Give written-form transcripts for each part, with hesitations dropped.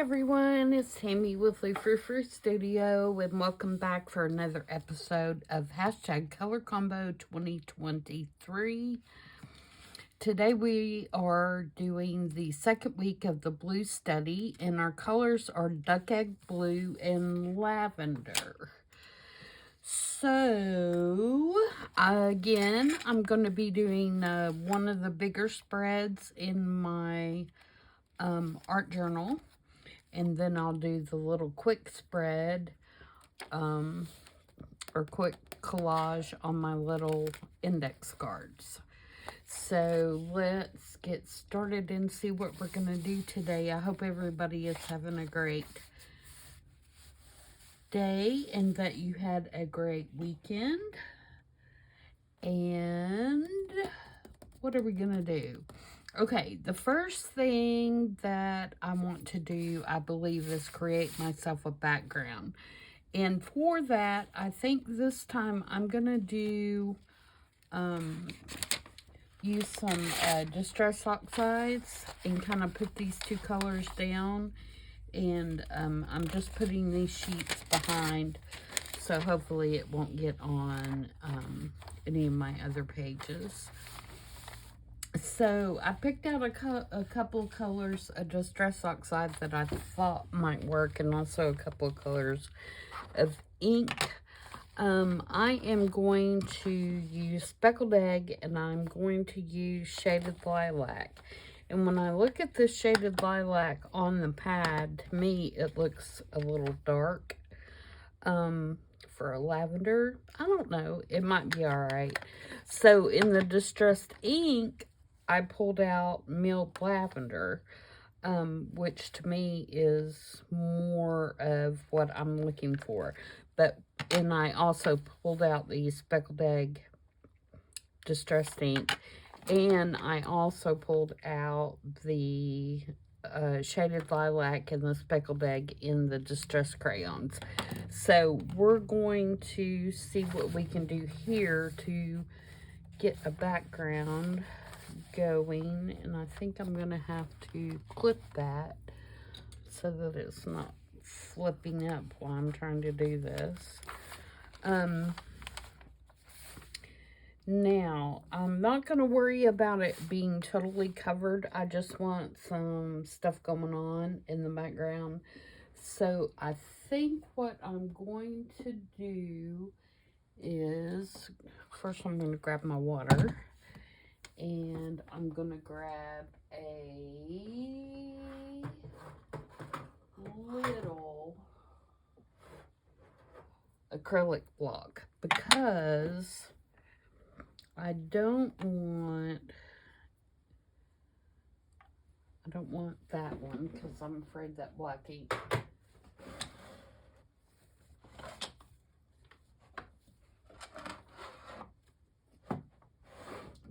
everyone, it's Tammy with Frou-frou Studio, and welcome back for another episode of Hashtag Color Combo 2023. Today we are doing the second week of the blue study, and our colors are duck egg blue and lavender. So, again, I'm going to be doing one of the bigger spreads in my art journal. And then I'll do the little quick spread or quick collage on my little index cards. So let's get started and see what we're going to do today. I hope everybody is having a great day and that you had a great weekend. And what are we going to do? Okay, the first thing that I want to do, I believe, is create myself a background. And for that, I think this time I'm going to do, use some Distress Oxides and kind of put these two colors down. And I'm just putting these sheets behind, so hopefully it won't get on any of my other pages. So I picked out a couple of colors of Distress Oxide that I thought might work, and also a couple of colors of ink. I am going to use Speckled Egg, and I'm going to use Shaded Lilac. And when I look at this Shaded Lilac on the pad, to me it looks a little dark. For a lavender, I don't know, it might be alright. So in the Distressed Ink, I pulled out Milled Lavender, which to me is more of what I'm looking for. And I also pulled out the Speckled Egg Distressed Ink, and I also pulled out the Shaded Lilac and the Speckled Egg in the Distressed Crayons. So we're going to see what we can do here to get a background going, and I think I'm gonna have to clip that so that it's not flipping up while I'm trying to do this. Now I'm not gonna worry about it being totally covered. I just want some stuff going on in the background. So I think what I'm going to do is, first I'm going to grab my water, and I'm going to grab a little acrylic block, because I don't want that one, because I'm afraid that black ink.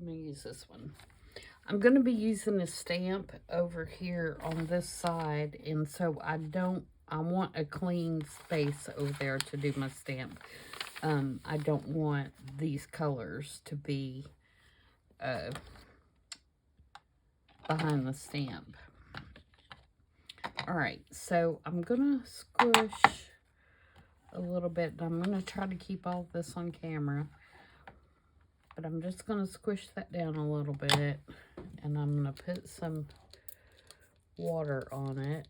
I'm going to use this one. I'm going to be using a stamp over here on this side, and so I want a clean space over there to do my stamp. I don't want these colors to be behind the stamp. Alright, so I'm going to squish a little bit. I'm going to try to keep all this on camera. But I'm just going to squish that down a little bit, and I'm going to put some water on it.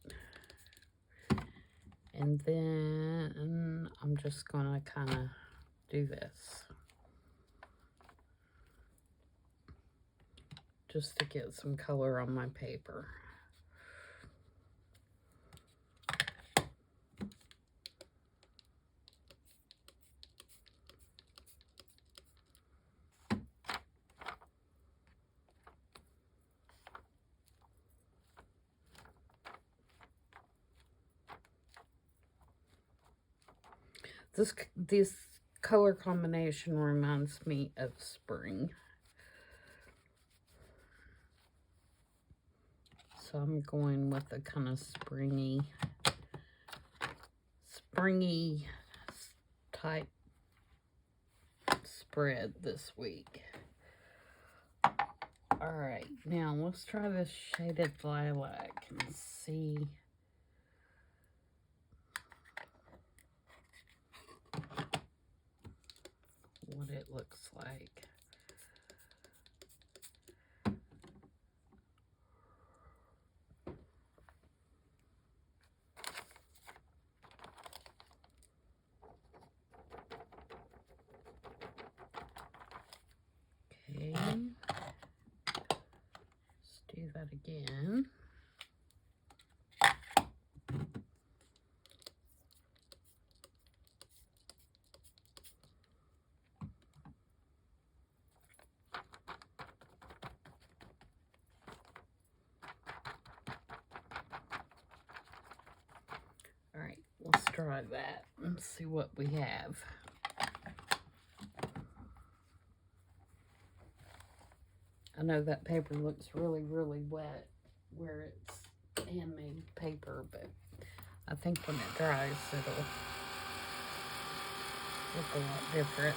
And then I'm just going to kind of do this, just to get some color on my paper. This color combination reminds me of spring. So I'm going with a kind of springy type spread this week. Alright, now let's try this Shaded Lilac and see what it looks like. Okay, let's do that again. All right, let's try that and see what we have. I know that paper looks really, really wet where it's handmade paper, but I think when it dries, it'll look a lot different.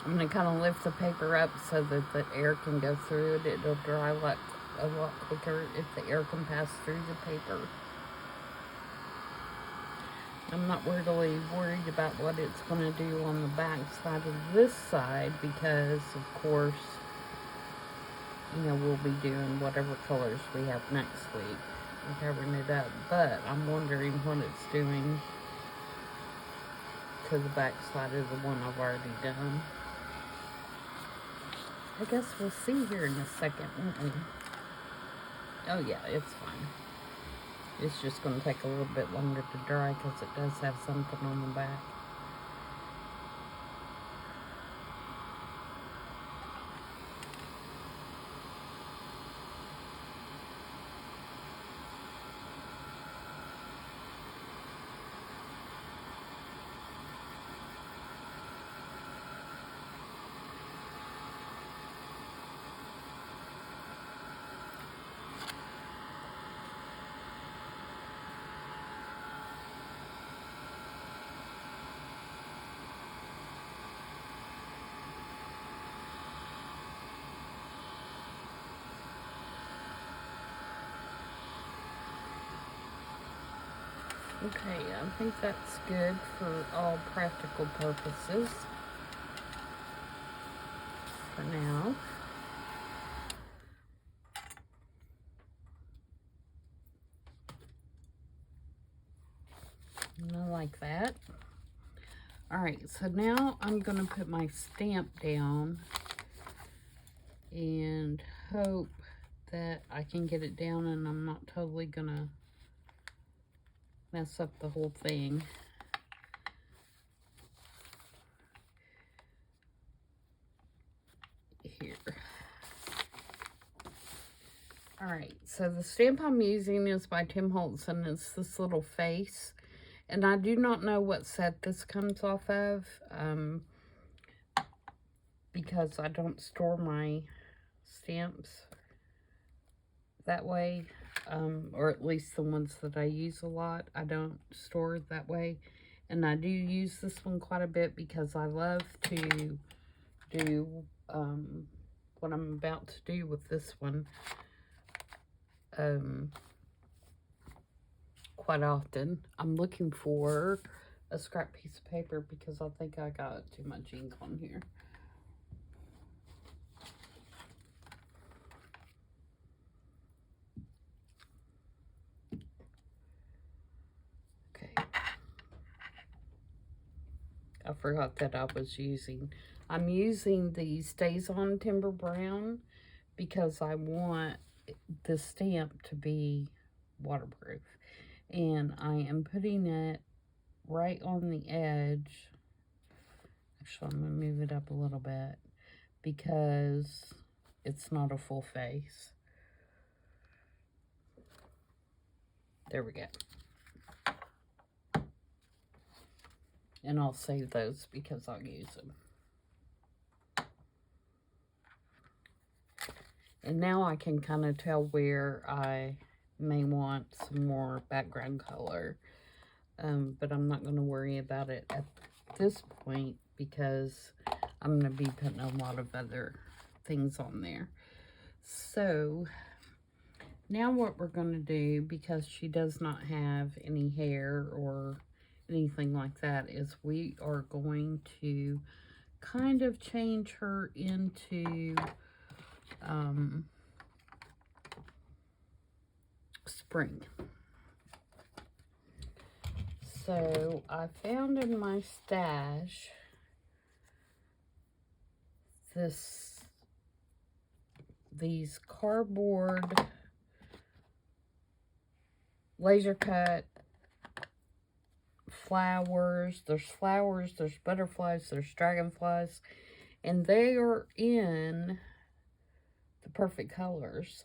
I'm going to kind of lift the paper up so that the air can go through it. It'll dry a lot quicker if the air can pass through the paper. I'm not really worried about what it's going to do on the back side of this side because, of course, you know, we'll be doing whatever colors we have next week. We're covering it up. But I'm wondering what it's doing to the back side of the one I've already done. I guess we'll see here in a second, won't we? Oh yeah, it's fine. It's just going to take a little bit longer to dry because it does have something on the back. Okay, I think that's good for all practical purposes for now. And I like that. All right, so now I'm going to put my stamp down and hope that I can get it down and I'm not totally going to mess up the whole thing. Here. All right, so the stamp I'm using is by Tim Holtz, and it's this little face. And I do not know what set this comes off of, because I don't store my stamps that way, or at least the ones that I use a lot, I don't store that way. And I do use this one quite a bit because I love to do what I'm about to do with this one quite often. I'm looking for a scrap piece of paper because I think I got too much ink on here. I forgot that I'm using the Stays On Timber Brown because I want the stamp to be waterproof. And I am putting it right on the edge. Actually, I'm going to move it up a little bit because it's not a full face. There we go. And I'll save those because I'll use them. And now I can kind of tell where I may want some more background color. But I'm not going to worry about it at this point because I'm going to be putting a lot of other things on there. So now what we're going to do, because she does not have any hair or anything like that, is we are going to kind of change her into spring. So I found in my stash these cardboard laser cut flowers. There's flowers, there's butterflies, there's dragonflies, and they are in the perfect colors.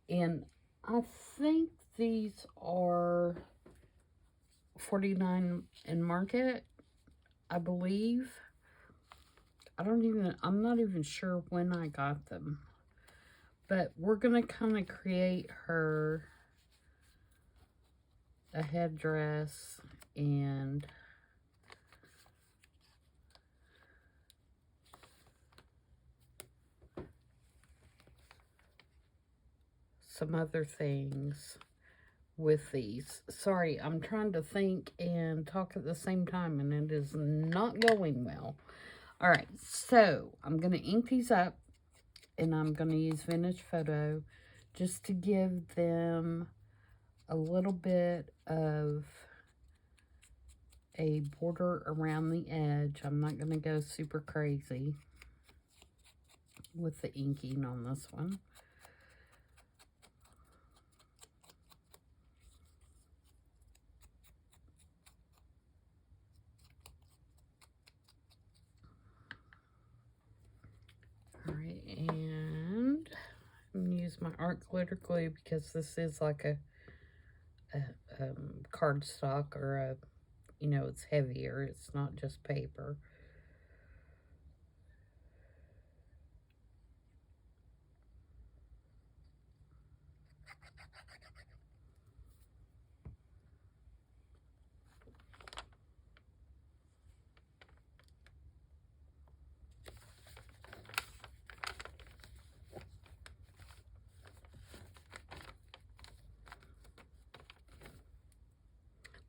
And I think these are $49 in Market, I believe. I'm not even sure when I got them. But we're going to kind of create her a headdress and some other things with these. Sorry, I'm trying to think and talk at the same time, and it is not going well. All right, so I'm going to ink these up, and I'm going to use Vintage Photo just to give them a little bit of a border around the edge. I'm not going to go super crazy with the inking on this one. Alright, and I'm going to use my art glitter glue because this is like a cardstock, or a, you know, it's heavier. It's not just paper.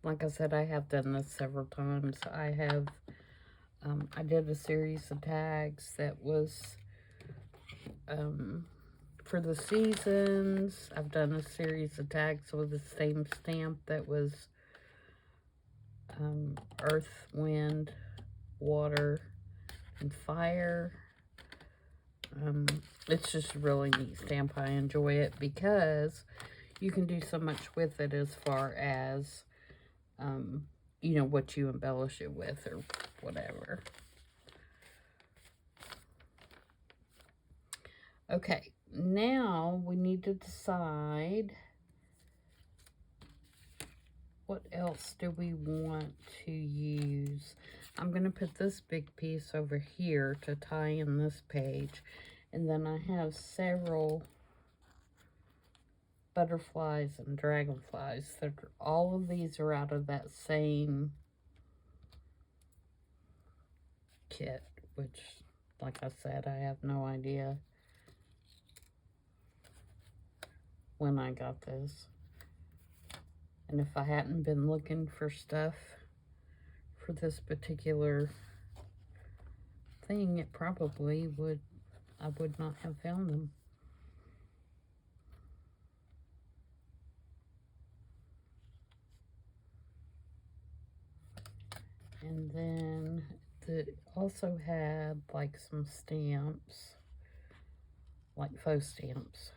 Like I said, I have done this several times. I did a series of tags that was for the seasons. I've done a series of tags with the same stamp that was earth, wind, water, and fire. It's just a really neat stamp. I enjoy it because you can do so much with it as far as you know, what you embellish it with or whatever. Okay, now we need to decide what else do we want to use. I'm going to put this big piece over here to tie in this page, and then I have several butterflies and dragonflies. All of these are out of that same kit, which, like I said, I have no idea when I got this. And if I hadn't been looking for stuff for this particular thing, it probably would, I would not have found them. And then it also had like some stamps, like faux stamps.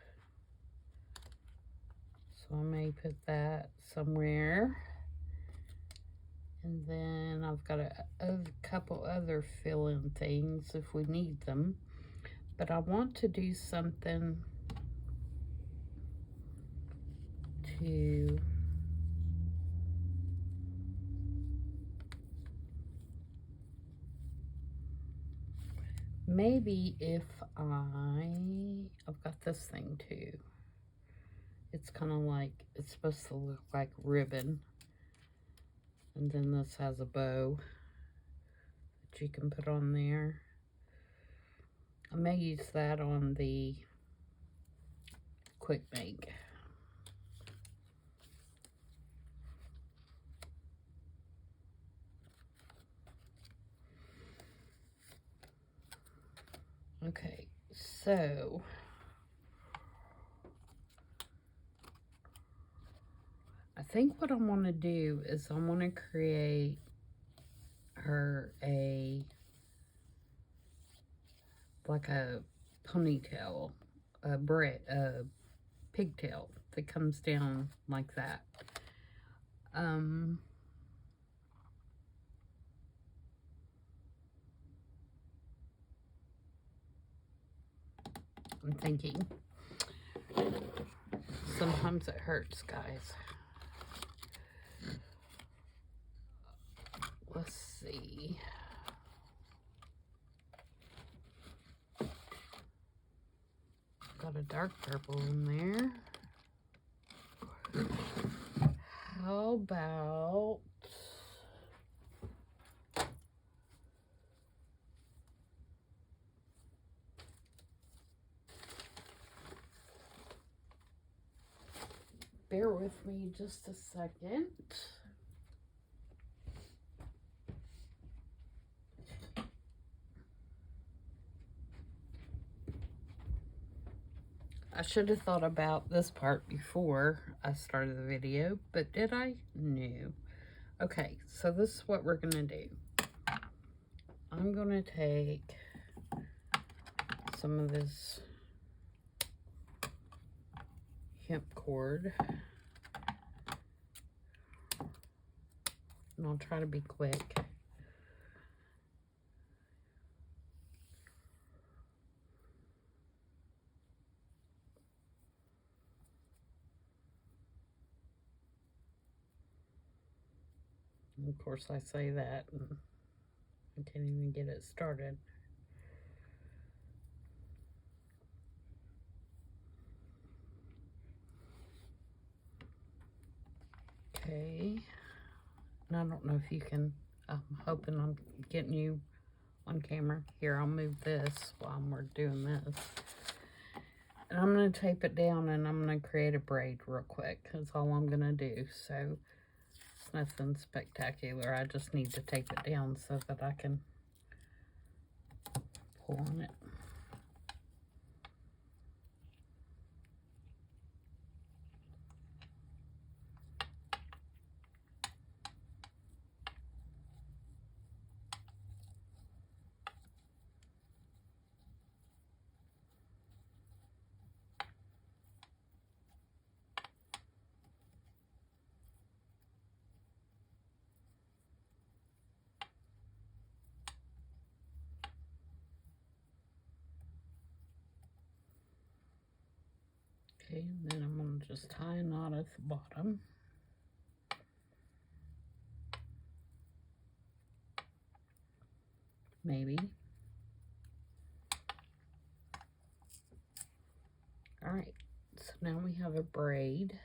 So I may put that somewhere. And then I've got a couple other fill-in things if we need them. But I want to do something to maybe if I've got this thing too. It's kind of like, it's supposed to look like ribbon. And then this has a bow that you can put on there. I may use that on the quick make. Okay, so I think what I want to do is I want to create her like a ponytail, a pigtail that comes down like that. I'm thinking. Sometimes it hurts, guys. Let's see. Got a dark purple in there. How about bear with me just a second. I should have thought about this part before I started the video, but did I? No. Okay, so this is what we're gonna do. I'm gonna take some of this hemp cord, and I'll try to be quick. And of course, I say that, and I can't even get it started. Okay, and I don't know if you can, I'm hoping I'm getting you on camera. Here, I'll move this while we're doing this. And I'm going to tape it down, and I'm going to create a braid real quick. That's all I'm going to do. So, it's nothing spectacular. I just need to tape it down so that I can pull on it. Okay, and then I'm going to just tie a knot at the bottom. Maybe. Alright, so now we have a braid.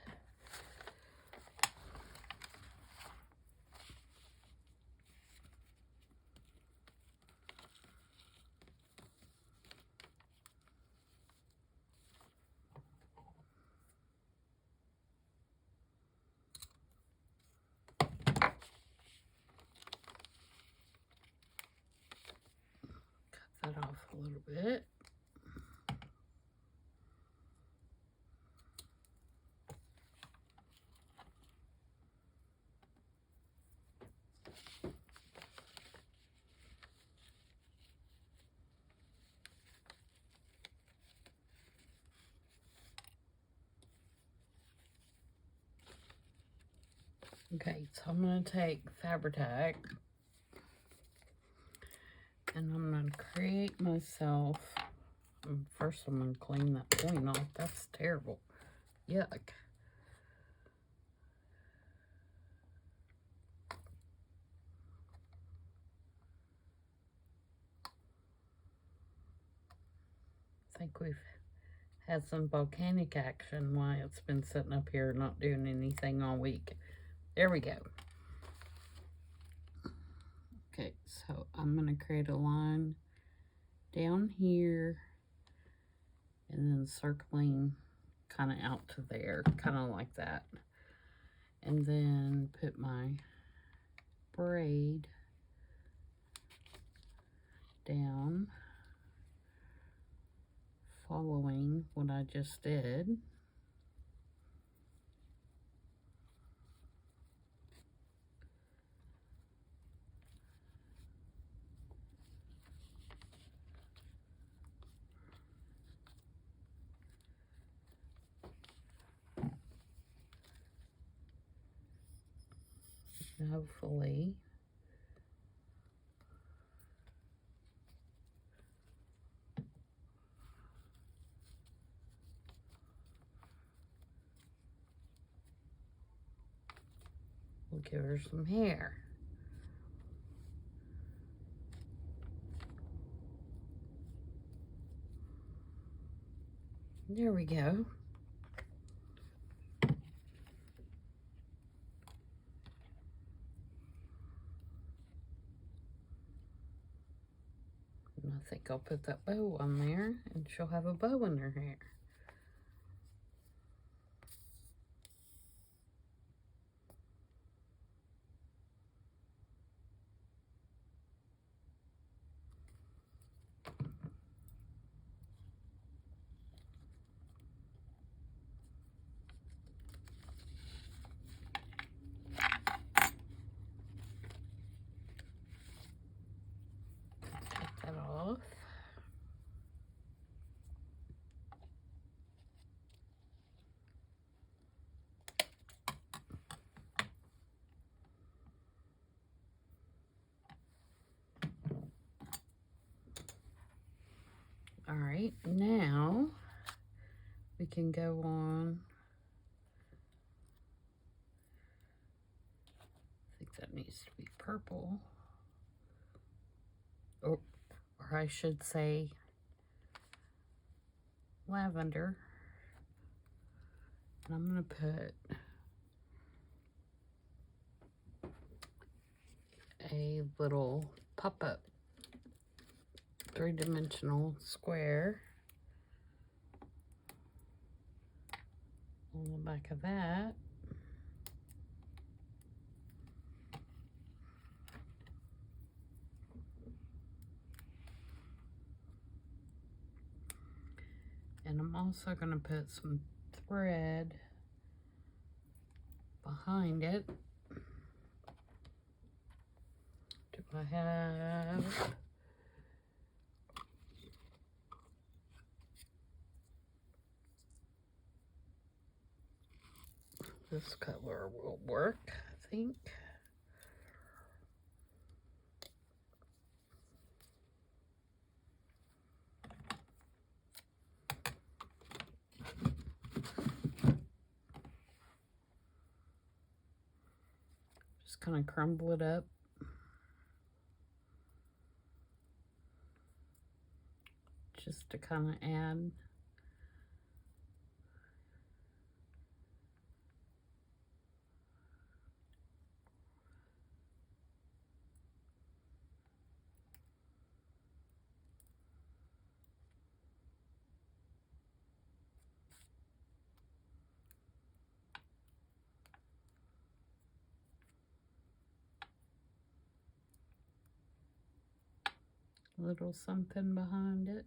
Cut that off a little bit. Okay, so I'm going to take Fabri-Tac and I'm going to create myself. First, I'm going to clean that point off. That's terrible. Yuck. I think we've had some volcanic action while it's been sitting up here not doing anything all week. There we go. Okay, so I'm going to create a line down here and then circling kind of out to there, kind of like that. And then put my braid down, following what I just did. And hopefully we'll give her some hair. There we go. And I think I'll put that bow on there and she'll have a bow in her hair. Take that off. All right, now we can go on. I think that needs to be purple. Or I should say lavender. And I'm going to put a little pop-up 3-dimensional square on the back of that. And I'm also going to put some thread behind it. Do I have... This color will work, I think. Just kind of crumble it up. Just to kind of add a little something behind it.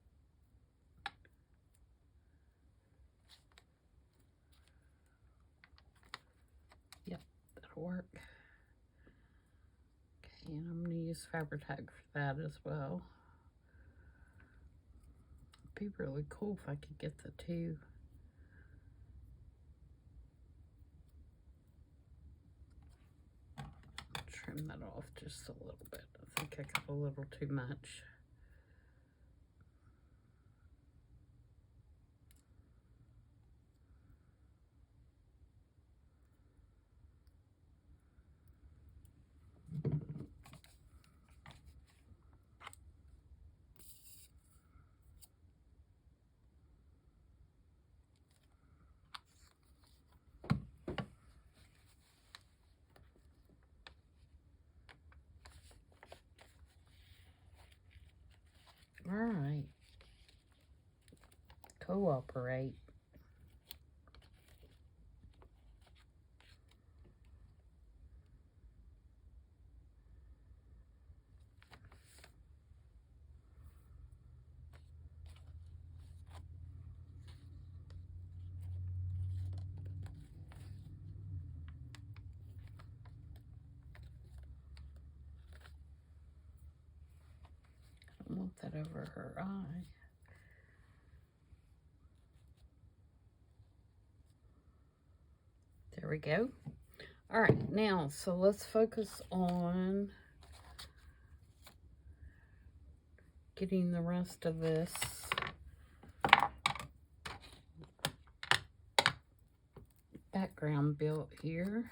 Yep, that'll work. Okay, and I'm going to use Fabri-Tac for that as well. It'd be really cool if I could get the two. trim that off just a little bit. I think I got a little too much. All right. Cooperate. I don't want that over her eye. There we go. All right, now, so let's focus on getting the rest of this background built here.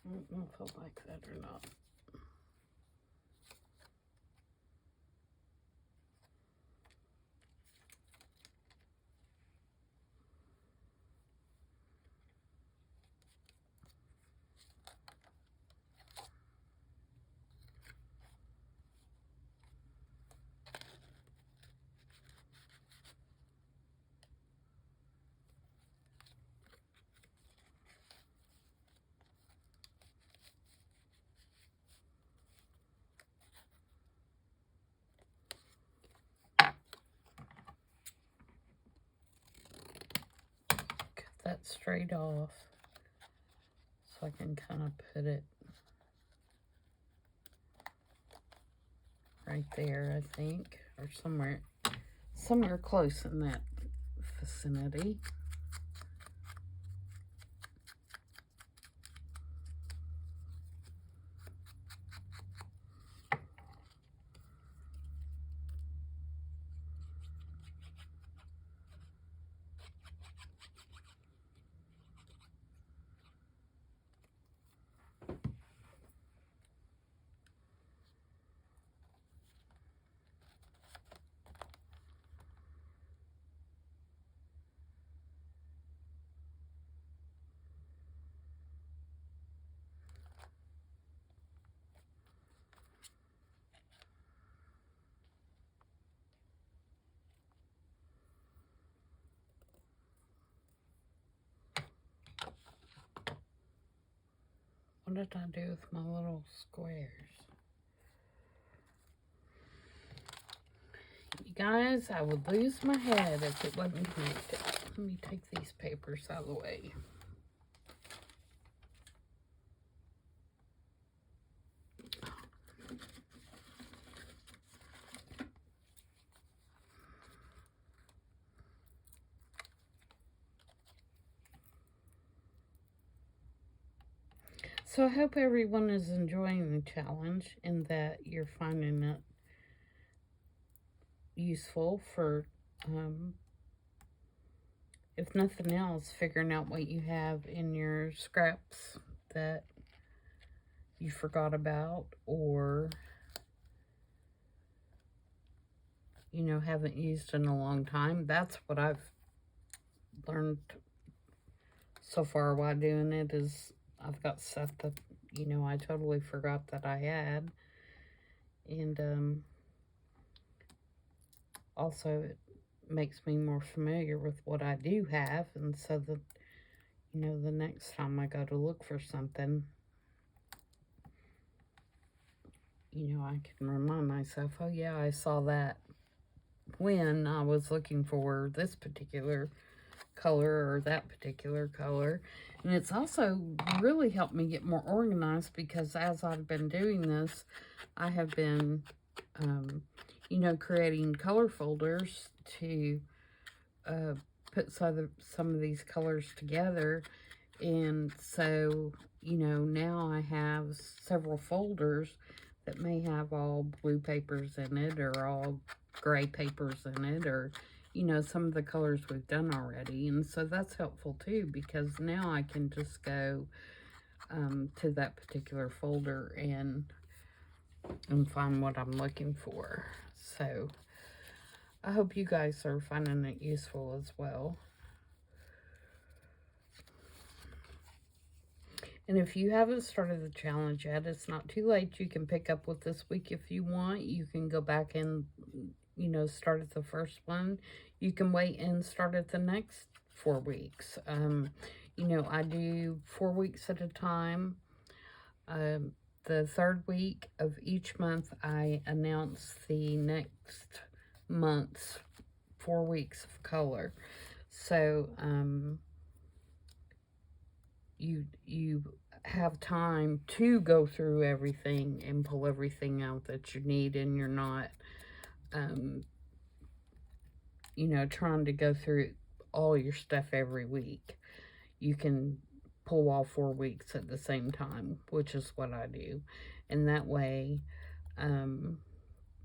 I don't know if I like that or not. That straight off so I can kind of put it right there, I think, or somewhere close in that vicinity. What did I do with my little squares? You guys, I would lose my head if it wasn't connected. Let me take these papers out of the way. So I hope everyone is enjoying the challenge and that you're finding it useful for, if nothing else, figuring out what you have in your scraps that you forgot about or, you know, haven't used in a long time. That's what I've learned so far while doing it is I've got stuff that, you know, I totally forgot that I had. And also, makes me more familiar with what I do have, and so that, you know, the next time I go to look for something, you know, I can remind myself, oh yeah, I saw that when I was looking for this particular color or that particular color. And it's also really helped me get more organized, because as I've been doing this, I have been, you know, creating color folders to put some of these colors together. And so, you know, now I have several folders that may have all blue papers in it, or all gray papers in it, or, you know, some of the colors we've done already. And so that's helpful too, because now I can just go to that particular folder and find what I'm looking for. So I hope you guys are finding it useful as well. And if you haven't started the challenge yet, it's not too late. You can pick up with this week if you want. You can go back and, you know, start at the first one. You can wait and start at the next 4 weeks. You know, I do 4 weeks at a time. The third week of each month, I announce the next month's 4 weeks of color. So, you have time to go through everything and pull everything out that you need, and you're not, you know, trying to go through all your stuff every week. You can pull all 4 weeks at the same time, which is what I do. And that way, you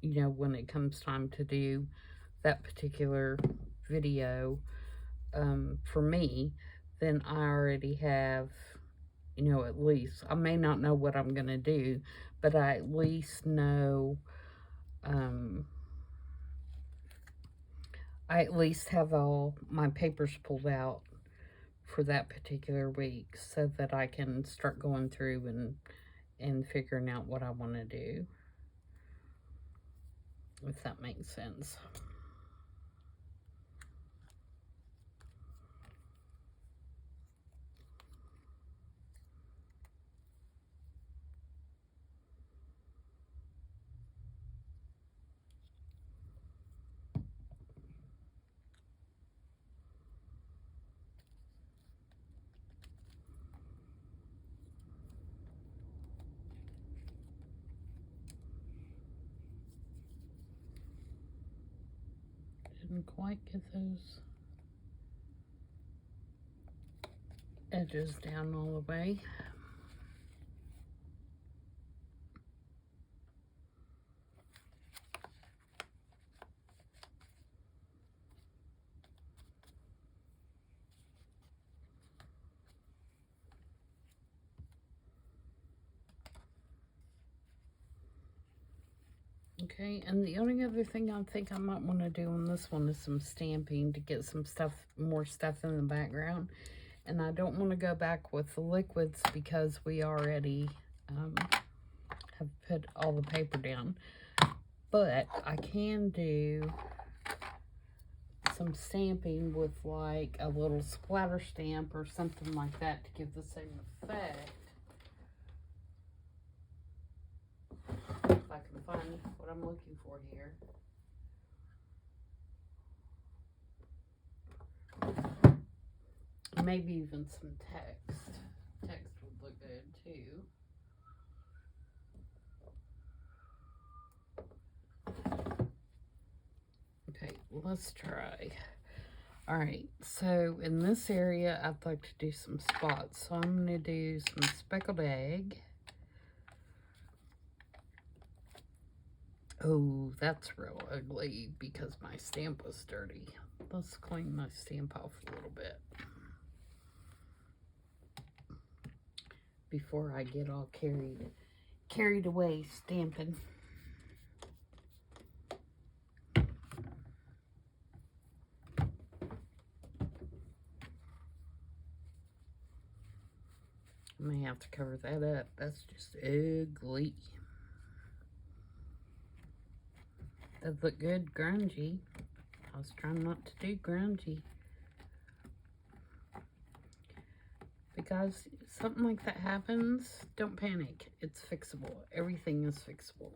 know, when it comes time to do that particular video, for me, then I already have, you know, at least, I may not know what I'm going to do, but I at least know, I at least have all my papers pulled out for that particular week, so that I can start going through and figuring out what I want to do, if that makes sense. Didn't quite get those edges down all the way. Okay, and the only other thing I think I might want to do on this one is some stamping to get some stuff, more stuff in the background. And I don't want to go back with the liquids, because we already have put all the paper down. But I can do some stamping with like a little splatter stamp or something like that to give the same effect. If I can find what I'm looking for here. Maybe even some text. Text would look good too. Okay, let's try. Alright, so in this area, I'd like to do some spots. So I'm going to do some speckled egg. Oh, that's real ugly because my stamp was dirty. Let's clean my stamp off a little bit before I get all carried away stamping. I may have to cover that up. That's just ugly. That look good, grungy. I was trying not to do grungy. Because something like that happens, don't panic. It's fixable. Everything is fixable.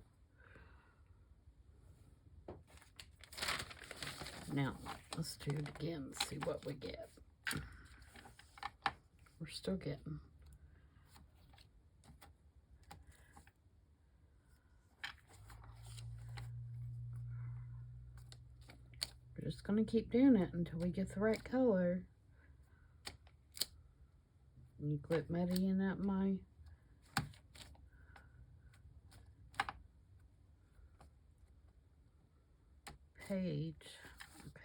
Now, let's do it again, see what we get. We're still getting. We're just going to keep doing it until we get the right color. And you quit muddying up my page.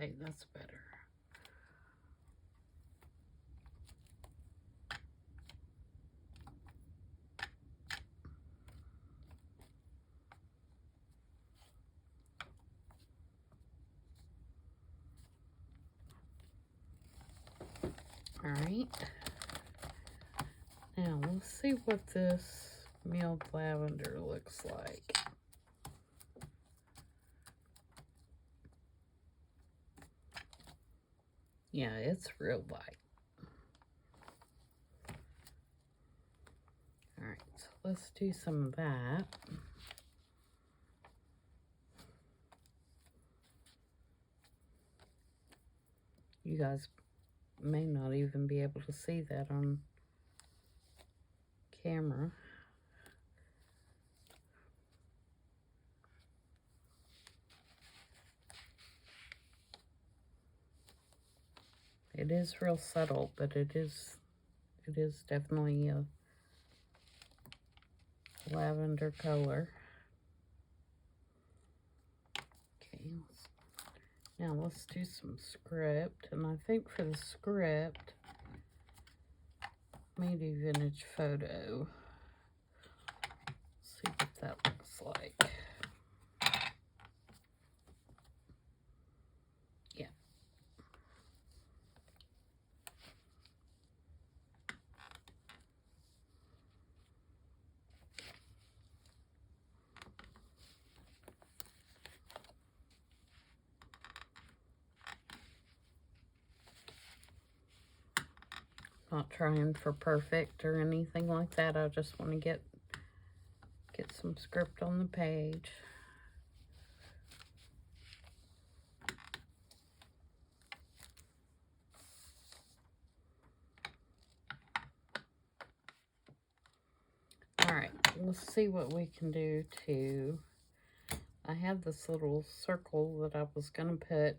Okay, that's better. All right. Now, let's see what this milled lavender looks like. Yeah, it's real light. All right, so let's do some of that. You guys may not even be able to see that on camera. It is real subtle, but it is definitely a lavender color. Okay, now let's do some script, and I think for the script, maybe vintage photo. See what that looks like. Yeah. Not trying for perfect or anything like that. I just want to get some script on the page. All right, let's see what we can do to, I have this little circle that I was going to put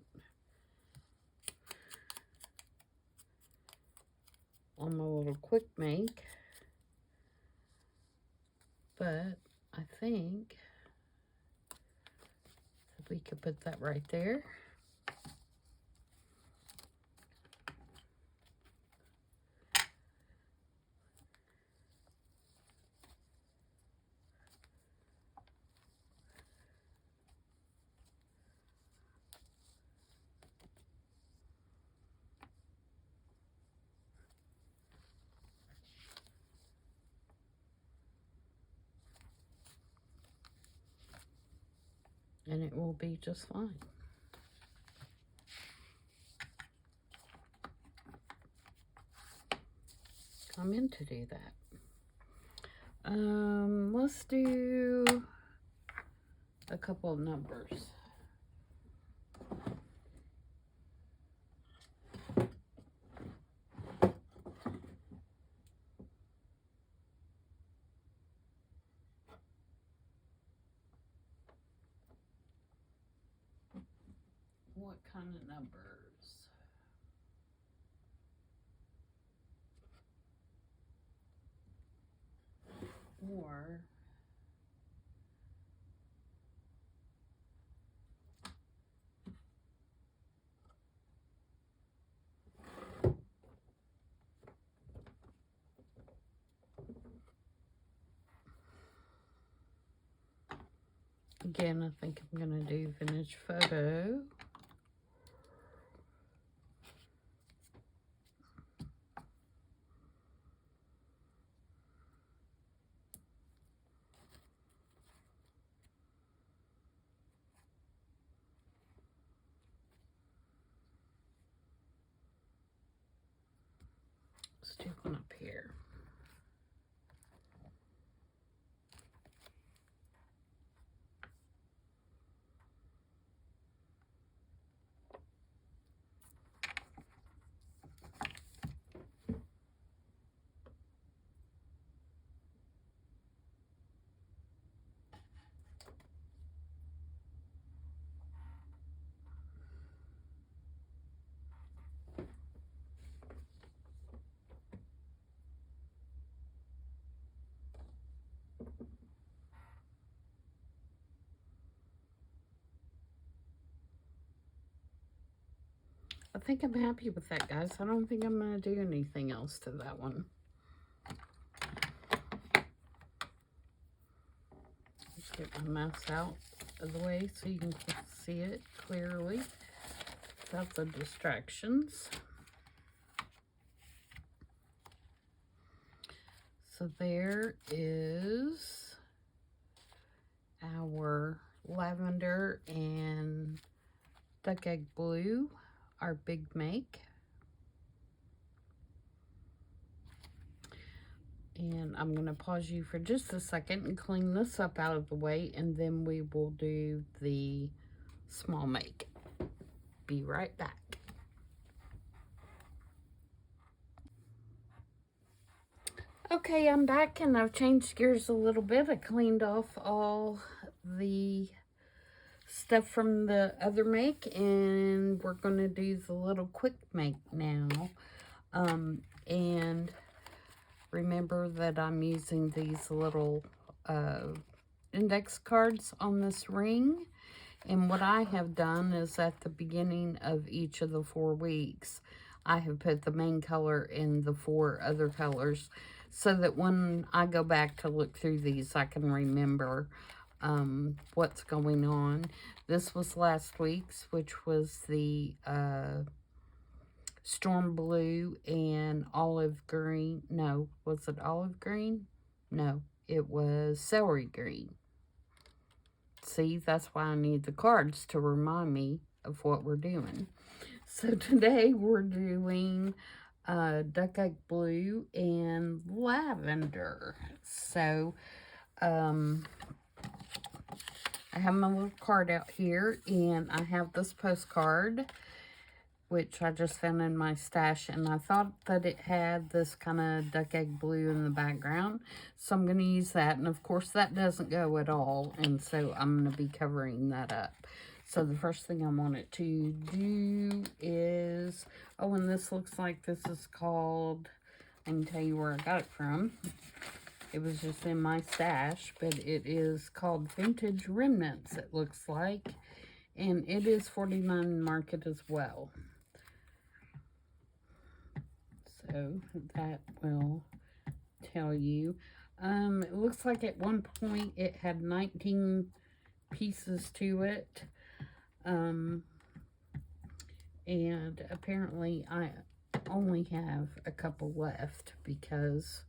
on my little quick make, but I think that we could put that right there. And it will be just fine. I meant to do that. Let's do a couple of numbers. What kind of numbers? Or again, I think I'm going to do vintage photo. do one up here. I think I'm happy with that, guys. I don't think I'm going to do anything else to that one. Just get my mouse out of the way so you can see it clearly without the distractions. So there is our lavender and duck egg blue, our big make. And I'm going to pause you for just a second and clean this up out of the way, and then we will do the small make. Be right back. Okay, I'm back and I've changed gears a little bit. I cleaned off all the stuff from the other make, and we're going to do the little quick make now. And remember that I'm using these little index cards on this ring. And what I have done is at the beginning of each of the 4 weeks, I have put the main color in the 4 other colors so that when I go back to look through these, I can remember what's going on. This was last week's, which was the storm blue and olive green. No, was it olive green? No, it was celery green. See, that's why I need the cards to remind me of what we're doing. So today we're doing duck egg blue and lavender. So I have my little card out here, and I have this postcard, which I just found in my stash, and I thought that it had this kind of duck egg blue in the background, so I'm going to use that. And of course that doesn't go at all, and so I'm going to be covering that up. So the first thing I wanted to do is, oh, and this looks like this is called, I can tell you where I got it from. It was just in my stash, but it is called Vintage Remnants, it looks like, and it is $49 market as well. So that will tell you. It looks like at one point it had 19 pieces to it. And apparently I only have a couple left because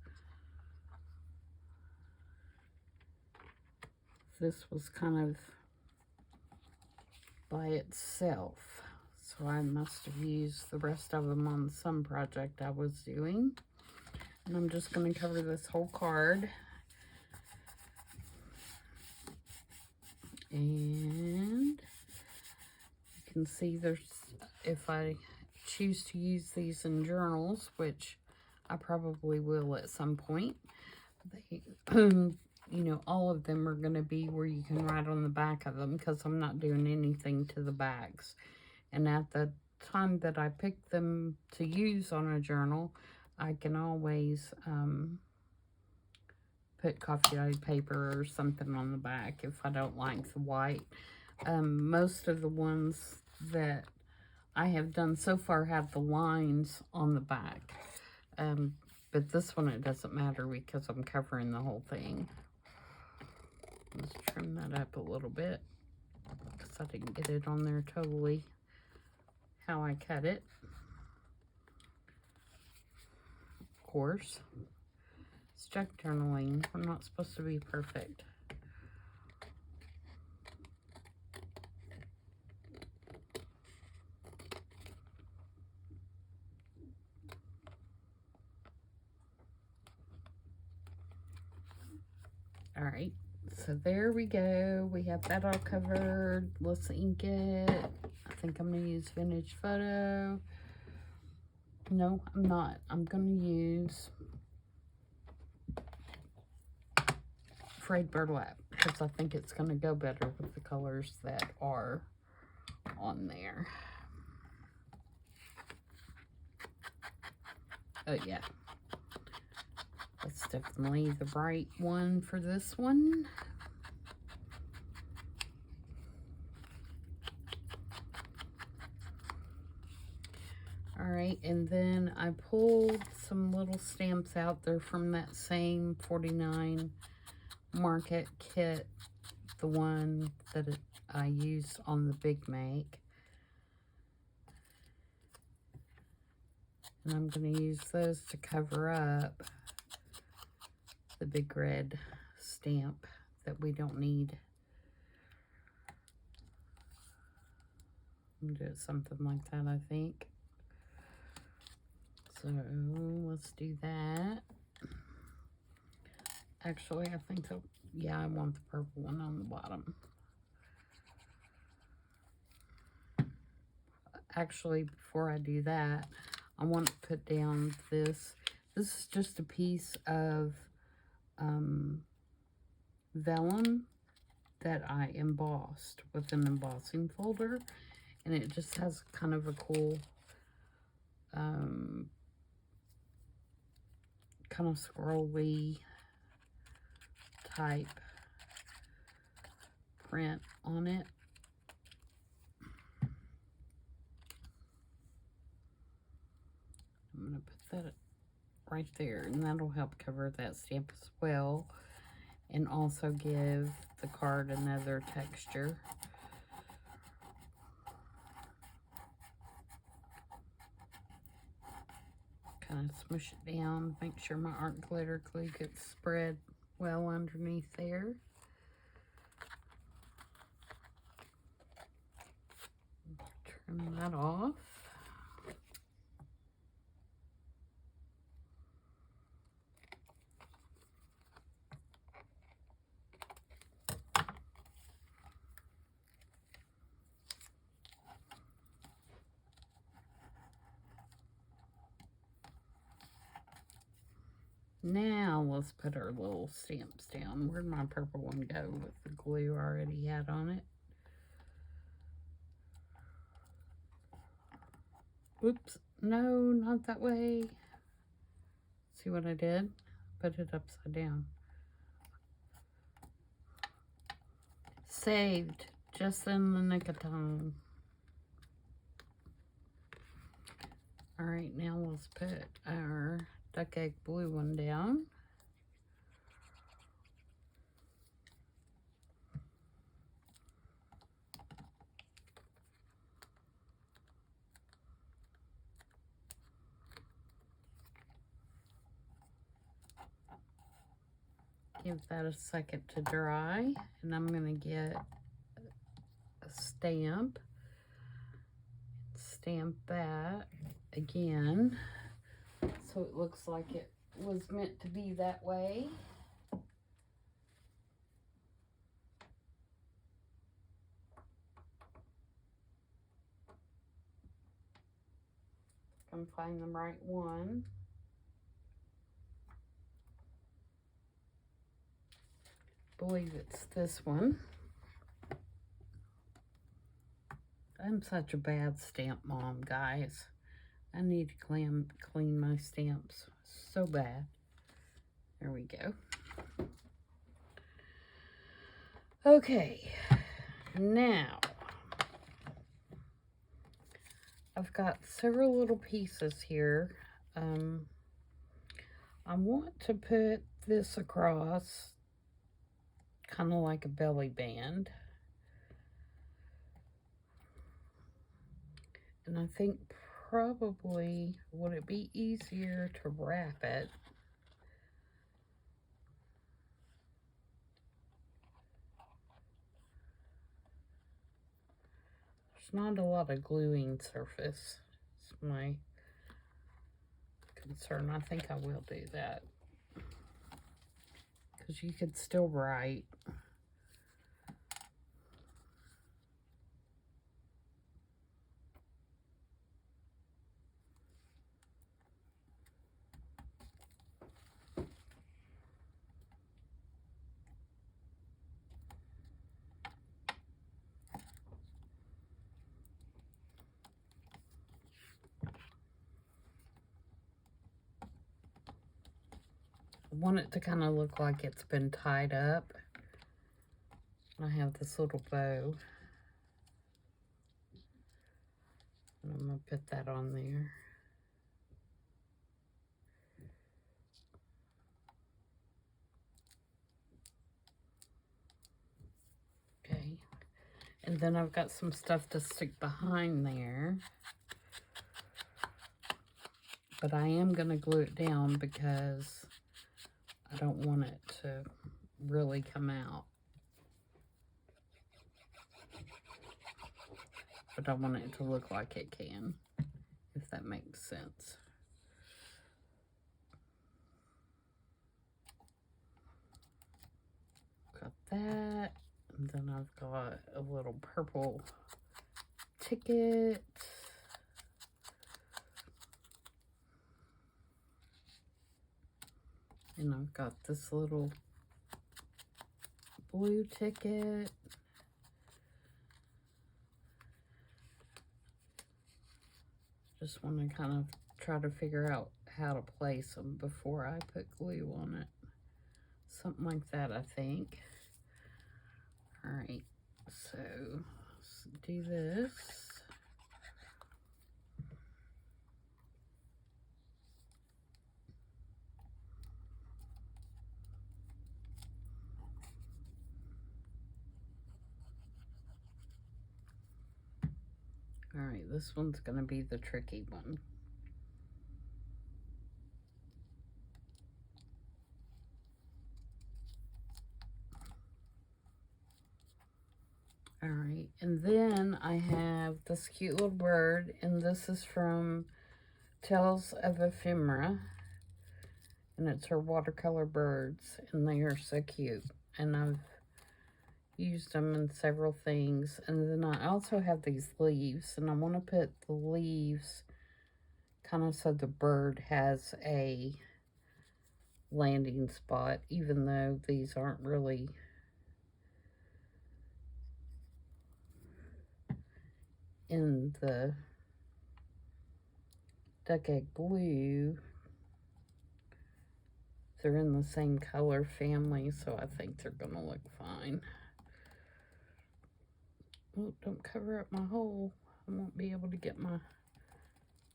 this was kind of by itself. So I must have used the rest of them on some project I was doing. And I'm just going to cover this whole card. And you can see there's, if I choose to use these in journals, which I probably will at some point, they, you know, all of them are going to be where you can write on the back of them, because I'm not doing anything to the backs. And at the time that I pick them to use on a journal, I can always put coffee dyed paper or something on the back if I don't like the white. Most of the ones that I have done so far have the lines on the back. But this one, it doesn't matter because I'm covering the whole thing. Let's trim that up a little bit because I didn't get it on there totally how I cut it. Of course, it's junk journaling. I'm not supposed to be perfect. All right, so there we go. We have that all covered. Let's ink it. I think I'm gonna use Vintage Photo. No, I'm not. I'm gonna use Frayed Burlap because I think it's gonna go better with the colors that are on there. Oh yeah, that's definitely the bright one for this one. All right, and then I pulled some little stamps out there from that same 49 Market kit, the one that I used on the Big Make. And I'm going to use those to cover up the big red stamp that we don't need. I'm going to do something like that, I think. So let's do that. Actually, I think so. Yeah, I want the purple one on the bottom. Actually, before I do that, I want to put down this. This is just a piece of vellum that I embossed with an embossing folder. And it just has kind of a cool kind of scrolly type print on it. I'm going to put that right there, and that'll help cover that stamp as well, and also give the card another texture. Kind of smush it down, make sure my art glitter glue gets spread well underneath there. Turn that off. Now let's put our little stamps down. Where'd my purple one go with the glue I already had on it? Oops, no, not that way. See what I did? Put it upside down. Saved, just in the nick of time. All right, now let's put our duck egg blue one down. Give that a second to dry, and I'm gonna get a stamp. Stamp that again, so it looks like it was meant to be that way. I'm find the right one. Believe it's this one. I'm such a bad stamp mom, guys. I need to clean my stamps so bad. There we go. Okay, now I've got several little pieces here. I want to put this across kind of like a belly band. And I think probably, would it be easier to wrap it? There's not a lot of gluing surface. It's my concern. I think I will do that. because you could still write. I want it to kind of look like it's been tied up. I have this little bow. And I'm going to put that on there. Okay. And then I've got some stuff to stick behind there. But I am going to glue it down because I don't want it to really come out. But I want it to look like it can, if that makes sense. Got that. And then I've got a little purple ticket. And I've got this little blue ticket. Just want to kind of try to figure out how to place them before I put glue on it. Something like that, I think. All right, so let's do this. All right, this one's going to be the tricky one. All right, and then I have this cute little bird, and this is from Tales of Ephemera, and it's her watercolor birds, and they are so cute, and I've used them in several things. And then I also have these leaves, and I want to put the leaves kind of so the bird has a landing spot, even though these aren't really in the duck egg blue. They're in the same color family, so I think they're gonna look fine. Oh, don't cover up my hole. I won't be able to get my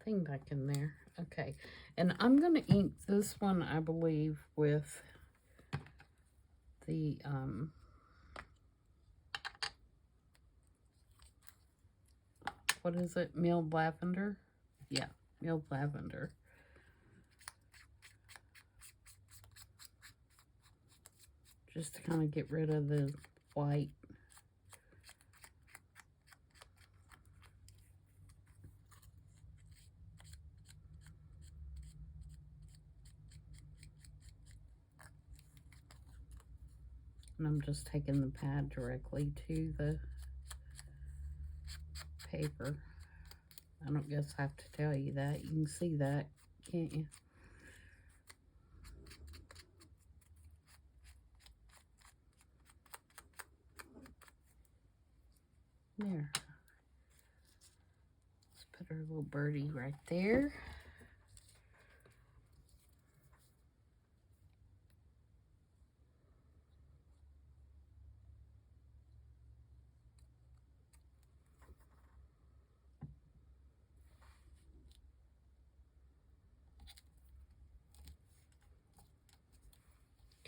thing back in there. Okay, and I'm gonna ink this one, I believe, with the what is it, milled lavender? Yeah, milled lavender. Just to kind of get rid of the white. And I'm just taking the pad directly to the paper. I don't guess I have to tell you that. You can see that, can't you? There. Let's put our little birdie right there.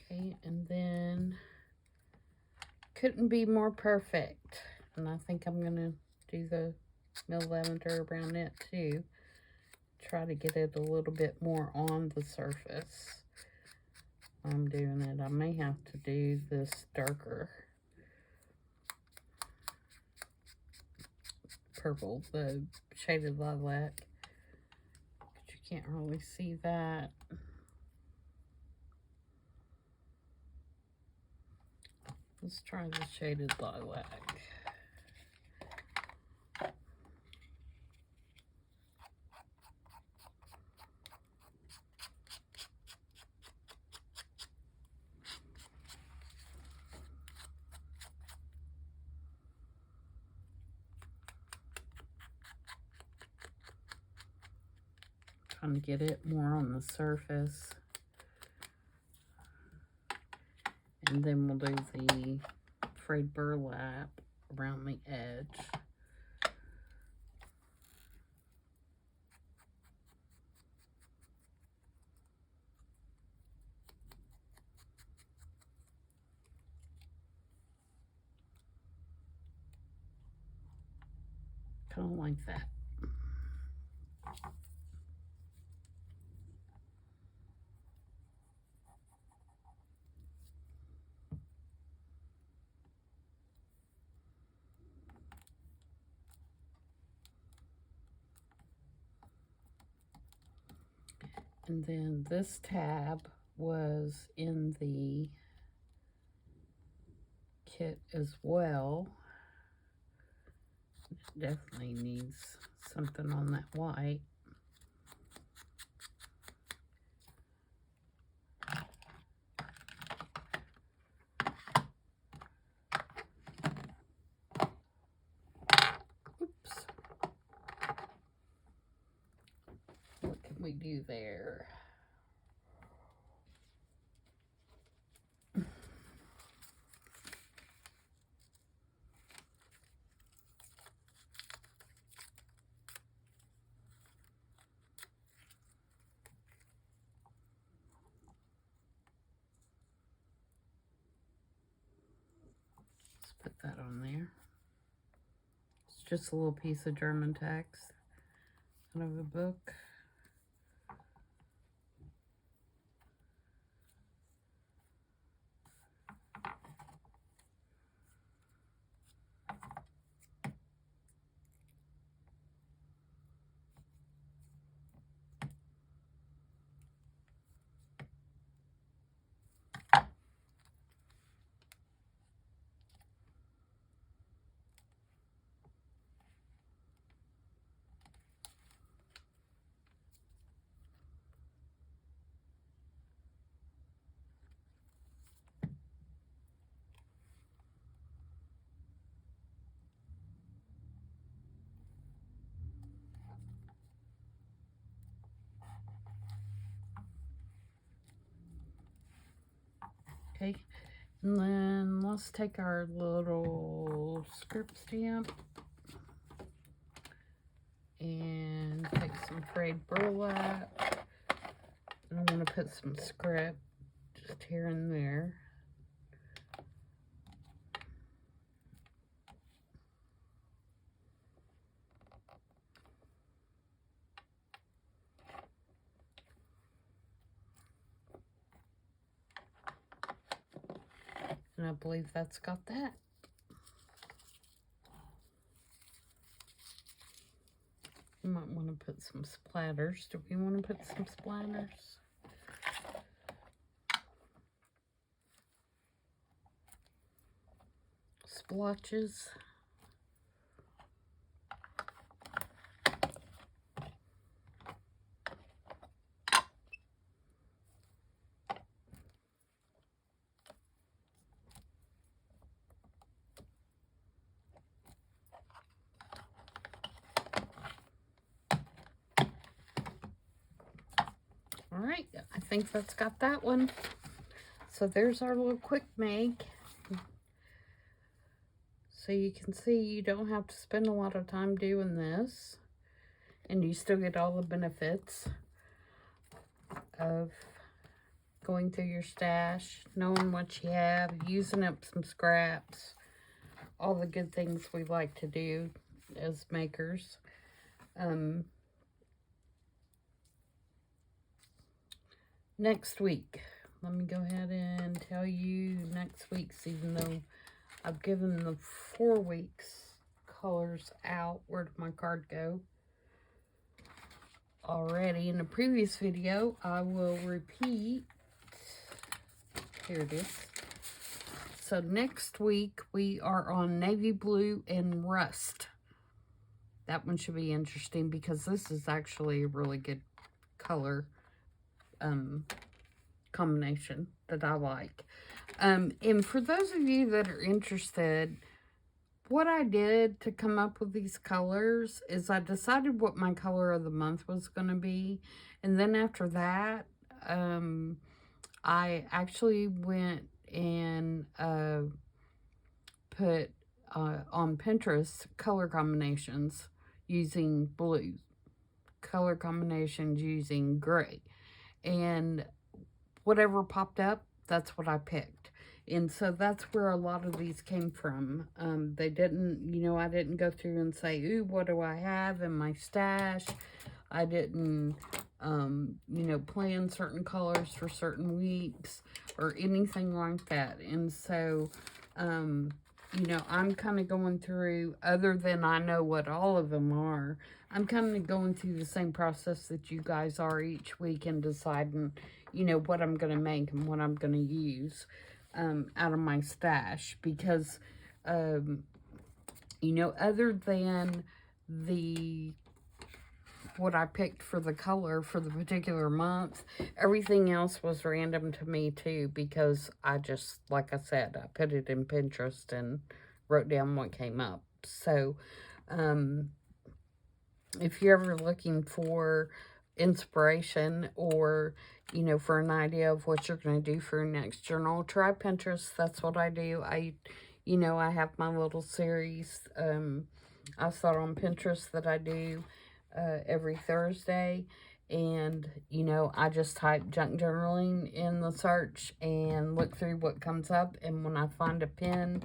Okay, and then couldn't be more perfect. And I think I'm gonna do the milled lavender around it too. Try to get it a little bit more on the surface. I'm doing it. I may have to do this darker purple, the shaded lilac. But you can't really see that. Let's try the shaded lilac. Trying to get it more on the surface. And then we'll do the frayed burlap around the edge. Kind of like that. And then this tab was in the kit as well. It definitely needs something on that white. Oops. What can we do there? Put that on there. It's just a little piece of German text out of a book. Okay, and then let's take our little script stamp and take some frayed burlap. And I'm going to put some script just here and there. And I believe that's got that. You might want to put some splatters. Do we want to put some splatters? Splotches. All right, I think that's got that one. So there's our little quick make. So you can see you don't have to spend a lot of time doing this, and you still get all the benefits of going through your stash, knowing what you have, using up some scraps, all the good things we like to do as makers. Next week, let me go ahead and tell you next week's, even though I've given the 4 weeks colors out. Where did my card go? Already in the previous video, I will repeat. Here it is. So next week we are on navy blue and rust. That one should be interesting because this is actually a really good color combination that I like. And for those of you that are interested, what I did to come up with these colors is I decided what my color of the month was going to be. And then after that, I actually went and put on Pinterest color combinations using blue, color combinations using gray. And whatever popped up, that's what I picked. And so that's where a lot of these came from. They didn't, you know, I didn't go through and say, ooh, what do I have in my stash? I didn't, you know, plan certain colors for certain weeks or anything like that. And so, you know, I'm kind of going through, other than I know what all of them are, I'm kind of going through the same process that you guys are each week and deciding, you know, what I'm going to make and what I'm going to use out of my stash. Because, you know, other than what I picked for the color for the particular month, everything else was random to me too, because I just, like I said, I put it in Pinterest and wrote down what came up. So, if you're ever looking for inspiration or, you know, for an idea of what you're going to do for your next journal, try Pinterest. That's what I do. You know, I have my little series. I saw on Pinterest that I do every Thursday. And, you know, I just type junk journaling in the search and look through what comes up. And when I find a pen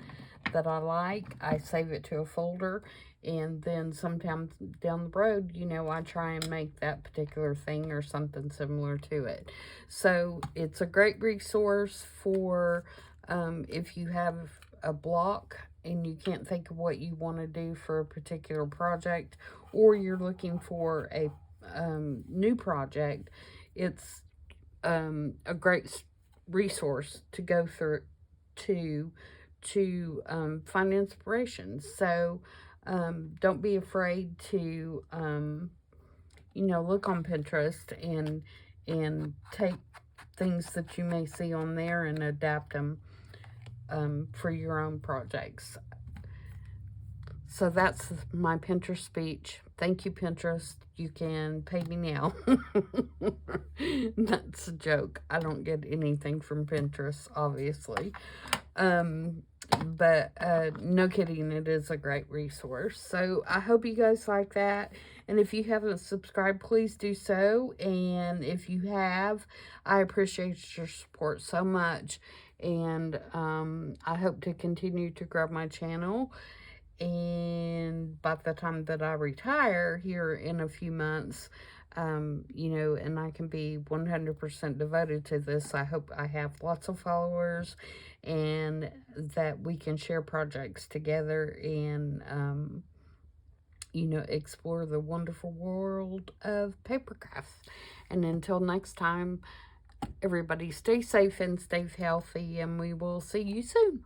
that I like, I save it to a folder. And then sometimes down the road, you know, I try and make that particular thing or something similar to it. So it's a great resource for if you have a block and you can't think of what you want to do for a particular project, or you're looking for a new project. It's a great resource to go through to find inspiration. So don't be afraid to you know, look on Pinterest and take things that you may see on there and adapt them for your own projects. So that's my Pinterest speech. Thank you, Pinterest. You can pay me now. That's a joke. I don't get anything from Pinterest, obviously. But no kidding, it is a great resource. So I hope you guys like that. And if you haven't subscribed, please do so. And if you have, I appreciate your support so much. And I hope to continue to grow my channel. And by the time that I retire here in a few months, you know, and I can be 100% devoted to this, I hope I have lots of followers and that we can share projects together and, you know, explore the wonderful world of paper crafts. And until next time, everybody stay safe and stay healthy, and we will see you soon.